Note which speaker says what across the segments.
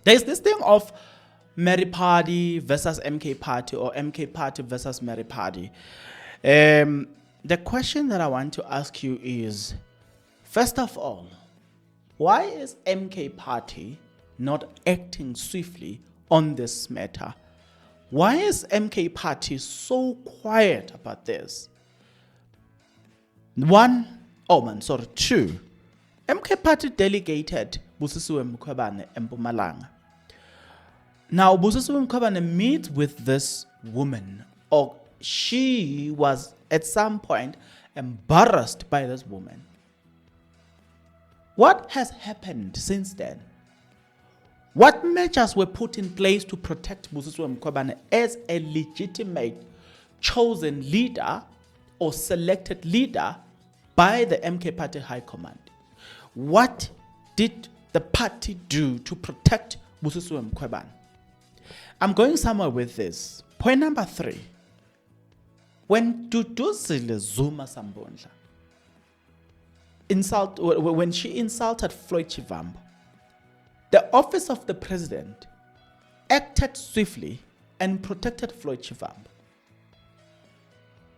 Speaker 1: There's this thing of Mary Party versus MK Party or MK Party versus Mary Party. The question that I want to ask you is, first of all, why is MK Party not acting swiftly on this matter? Why is MK Party so quiet about this? Two, MK Party delegated Busisiwe Mkhwebane Mpumalanga. Now, Busisiwe Mkhwebane meets with this woman, or she was at some point embarrassed by this woman. What has happened since then? What measures were put in place to protect Busisiwe Mkhwebane as a legitimate, chosen leader or selected leader by the MK Party High Command? What did the party do to protect Busisiwe Mkhwebane? I'm going somewhere with this. Point number 3. When Duduzile Zuma Sambondla when she insulted Floyd Chivambo, the office of the president acted swiftly and protected Floyd Chivambo.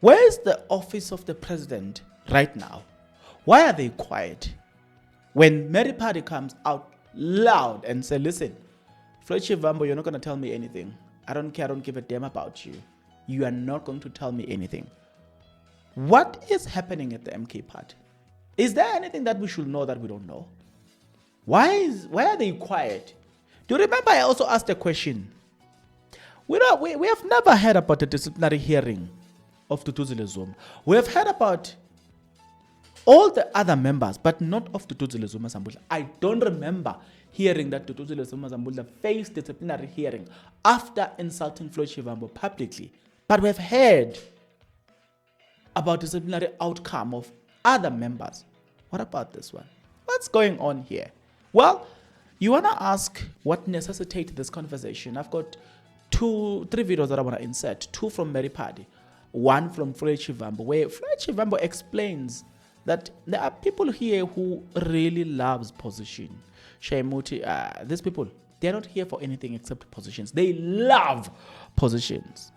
Speaker 1: Where is the office of the president right now? Why are they quiet? When Mary Party comes out loud and say, listen, Floyd Chivambo, you're not going to tell me anything. I don't care, I don't give a damn about you. You are not going to tell me anything. What is happening at the MK Party? Is there anything that we should know that we don't know? Why are they quiet? Do you remember I also asked a question? We have never heard about the disciplinary hearing of Duduzile Zuma. We have heard about all the other members, but not of Duduzile Zuma Sambundla. I don't remember hearing that Duduzile Zuma Sambundla faced disciplinary hearing after insulting Floyd Chivambo publicly. But we have heard about disciplinary outcome of other members. What about this one? What's going on here? Well, you want to ask what necessitated this conversation. I've got 3 videos that I want to insert. 2 from Mary Party, 1 from Floyd Chivambo, where Floyd Chivambo explains that there are people here who really loves position. Shaimuti, these people, they're not here for anything except positions. They love positions.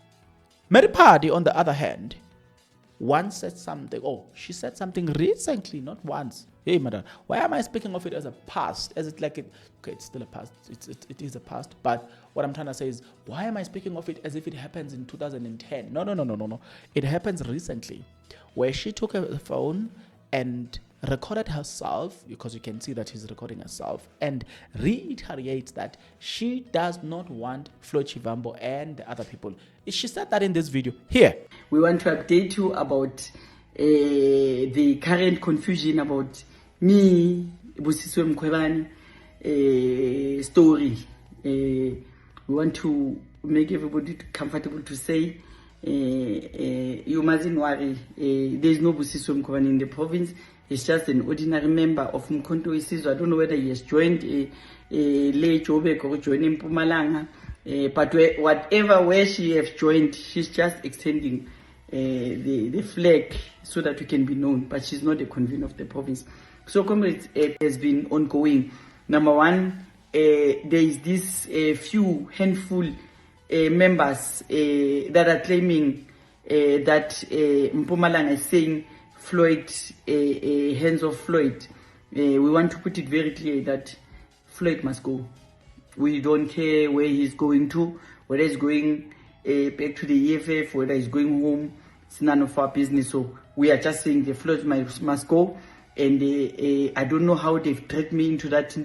Speaker 1: Mary Party, on the other hand, once said something. Oh, she said something recently, not once. Hey, madam, why am I speaking of it as a past? As it like it? Okay, it's still a past. It is a past. But what I'm trying to say is, why am I speaking of it as if it happens in 2010? No. It happens recently, where she took a phone and recorded herself, because you can see that she's recording herself, and reiterates that she does not want Floyd Chivambo and the other people. She said that in this video here.
Speaker 2: We want to update you about the current confusion about me, Busisiwe Mkhwebane story. We want to make everybody comfortable to say, you mustn't worry, there is no Busisiwe Mkhwebane in the province. He's just an ordinary member of Mkhonto Isizwe. I don't know whether he has joined Le Jobek or joined Mpumalanga. But where she has joined, she's just extending the flag so that we can be known. But she's not a convener of the province. So, comrades, it has been ongoing. Number 1, there is this few handful members that are claiming that Mpumalanga is saying Floyd, hands off Floyd. We want to put it very clear that Floyd must go. We don't care where he's going to, whether he's going back to the EFF, whether he's going home. It's none of our business. So we are just saying the Floyd must go. And I don't know how they've dragged me into that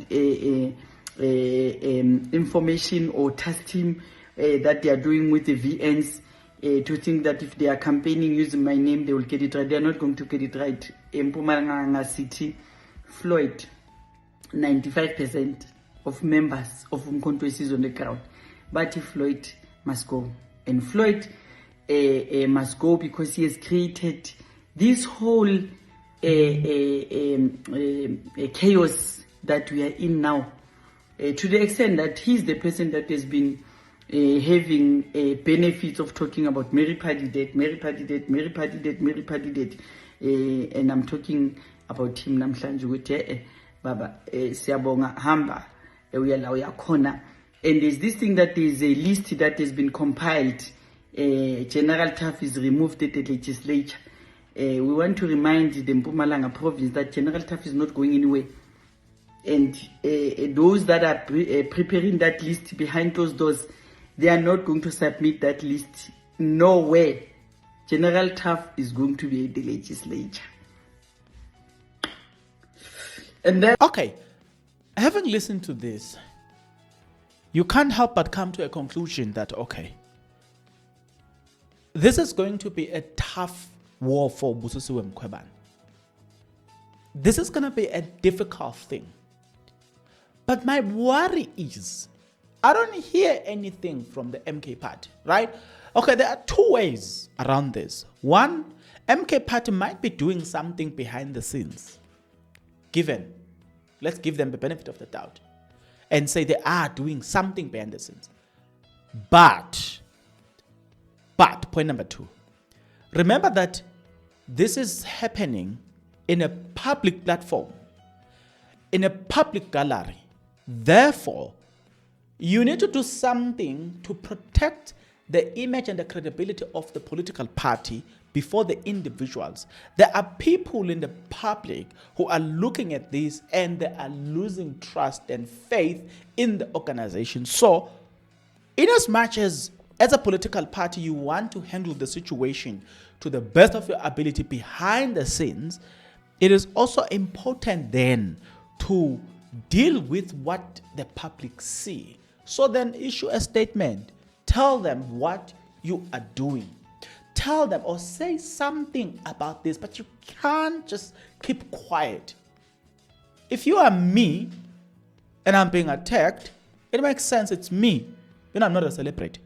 Speaker 2: information or test team that they are doing with the VNs. To think that if they are campaigning using my name, they will get it right. They are not going to get it right. In Mpumalanga City, Floyd, 95% of members of Mkhonto is on the ground. But Floyd must go. And Floyd must go because he has created this whole chaos that we are in now. To the extent that he's the person that has been having benefits of talking about Mary Party dead. And I'm talking about him namhlanje ukuthi baba siyabonga hamba corner. And there's this thing that is a list that has been compiled. General Taff is removed at the legislature. We want to remind the Mpumalanga province that General Taff is not going anywhere. And those that are preparing that list behind closed doors, they are not going to submit that list nowhere. General Taff is going to be at the legislature. And then,
Speaker 1: okay, having listened to this, you can't help but come to a conclusion that, okay, this is going to be a tough war for Busisiwe Mkhwebane. This is going to be a difficult thing. But my worry is, I don't hear anything from the MK party, right? Okay, there are two ways around this. One, MK party might be doing something behind the scenes. Let's give them the benefit of the doubt and say they are doing something behind the scenes. But, point number two, remember that this is happening in a public platform, in a public gallery. Therefore, you need to do something to protect the image and the credibility of the political party before the individuals. There are people in the public who are looking at this and they are losing trust and faith in the organization. So, in as much as a political party, you want to handle the situation to the best of your ability behind the scenes, it is also important then to deal with what the public see. So then issue a statement. Tell them what you are doing. Tell them or say something about this, but you can't just keep quiet. If you are me and I'm being attacked, it makes sense. It's me. I'm not a celebrity.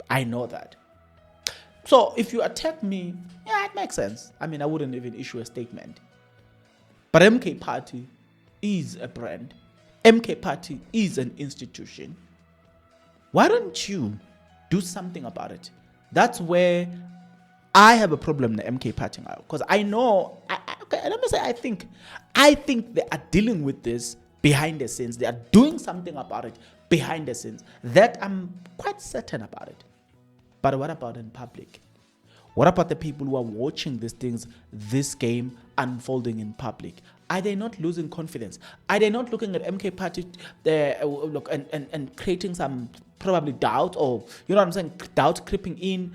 Speaker 1: I know that. So if you attack me, yeah, it makes sense. I wouldn't even issue a statement. But MK Party is a brand. MK Party is an institution. Why don't you do something about it? That's where I have a problem in the MK Party now. Because I know, let me say, I think they are dealing with this behind the scenes. They are doing something about it behind the scenes. That I'm quite certain about it. But what about in public? What about the people who are watching these things, this game unfolding in public? Are they not losing confidence? Are they not looking at MK Party and creating some probably doubt, or doubt creeping in?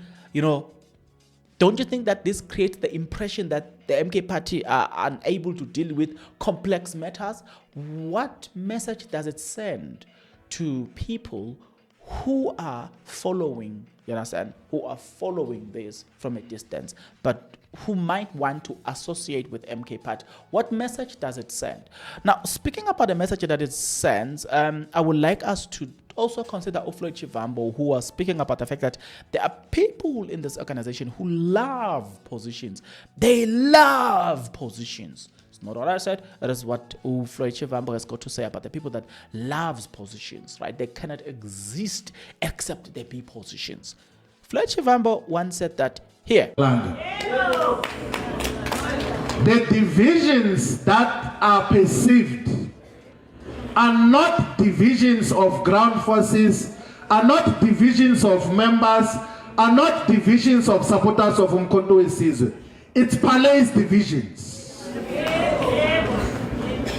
Speaker 1: Don't you think that this creates the impression that the MK Party are unable to deal with complex matters? What message does it send to people who are following, who are following this from a distance, but who might want to associate with MK Party? What message does it send? Now, speaking about the message that it sends, I would like us to also consider Ofloy Chivambo, who was speaking about the fact that there are people in this organization who love positions. They love positions. It's not what I said. It is what Ofloy Chivambo has got to say about the people that loves positions, right? They cannot exist except they be positions. Floyd Chivambo once said that here.
Speaker 3: The divisions that are perceived are not divisions of ground forces, are not divisions of members, are not divisions of supporters of Umkhonto weSizwe. It's Palace divisions.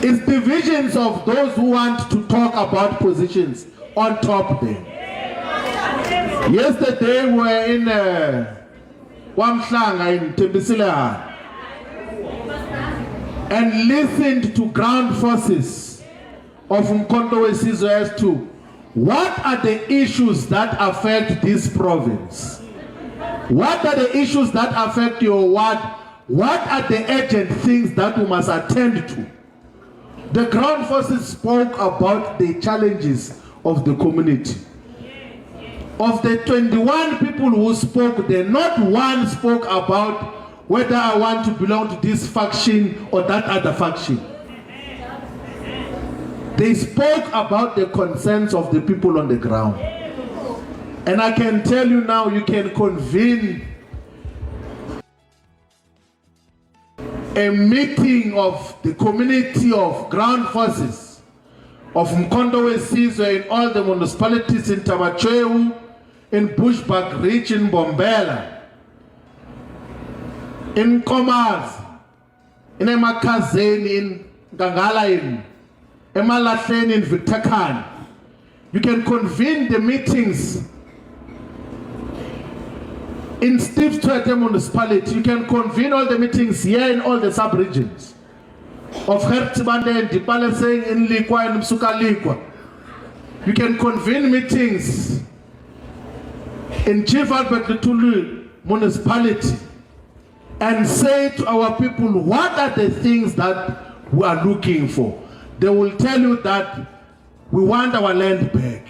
Speaker 3: It's divisions of those who want to talk about positions on top there. Yesterday we were in Wamhlanga in Tembisile and listened to ground forces of Umkhonto weSizwe as to what are the issues that affect this province. What are the issues that affect your ward? What are the urgent things that we must attend to? The ground forces spoke about the challenges of the community. Of the 21 people who spoke there, not one spoke about whether I want to belong to this faction or that other faction. They spoke about the concerns of the people on the ground. And I can tell you now, you can convene a meeting of the community of ground forces of Mkondo Wesizwe in all the municipalities in Tabacheu, in Bushbuck Ridge, in Bombela, in Komaz, in Emakazeni, in Gangala, in Emalahleni, in Victor. You can convene the meetings in Steve Tshwete municipality. You can convene all the meetings here in all the sub-regions of Hertzbande and Dipaleseng in Likwa and Msuka Likwa. You can convene meetings in Chief Albert Lutulu municipality and say to our people, what are the things that we are looking for? They will tell you that we want our land back.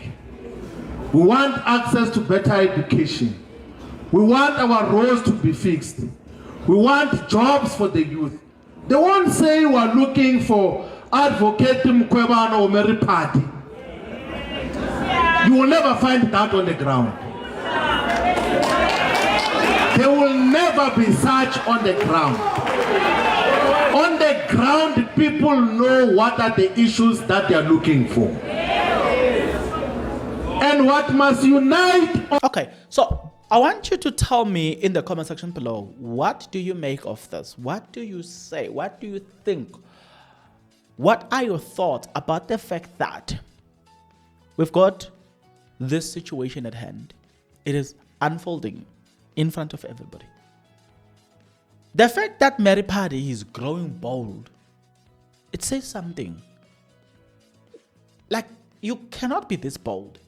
Speaker 3: We want access to better education. We want our roads to be fixed. We want jobs for the youth. They won't say we are looking for Advocate Mkwebano or Mary Phadi. You will never find that on the ground. There will never be such on the ground. On the ground, people know what are the issues that they are looking for. And what must unite.
Speaker 1: Okay, so I want you to tell me in the comment section below, what do you make of this? What do you say? What do you think? What are your thoughts about the fact that we've got this situation at hand? It is unfolding in front of everybody. The fact that Mary Phadi is growing bold, it says something. Like, you cannot be this bold.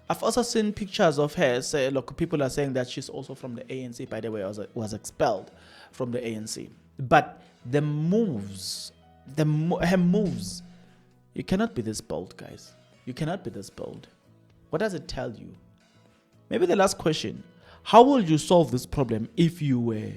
Speaker 1: I've also seen pictures of her. Say, look, people are saying that she's also from the ANC, by the way, was expelled from the ANC. But the moves, her moves, you cannot be this bold, guys. You cannot be this bold. What does it tell you? Maybe the last question. How will you solve this problem if you were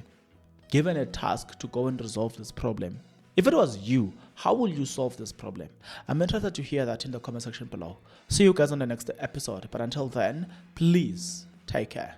Speaker 1: given a task to go and resolve this problem? If it was you, how will you solve this problem? I'm interested to hear that in the comment section below. See you guys on the next episode. But until then, please take care.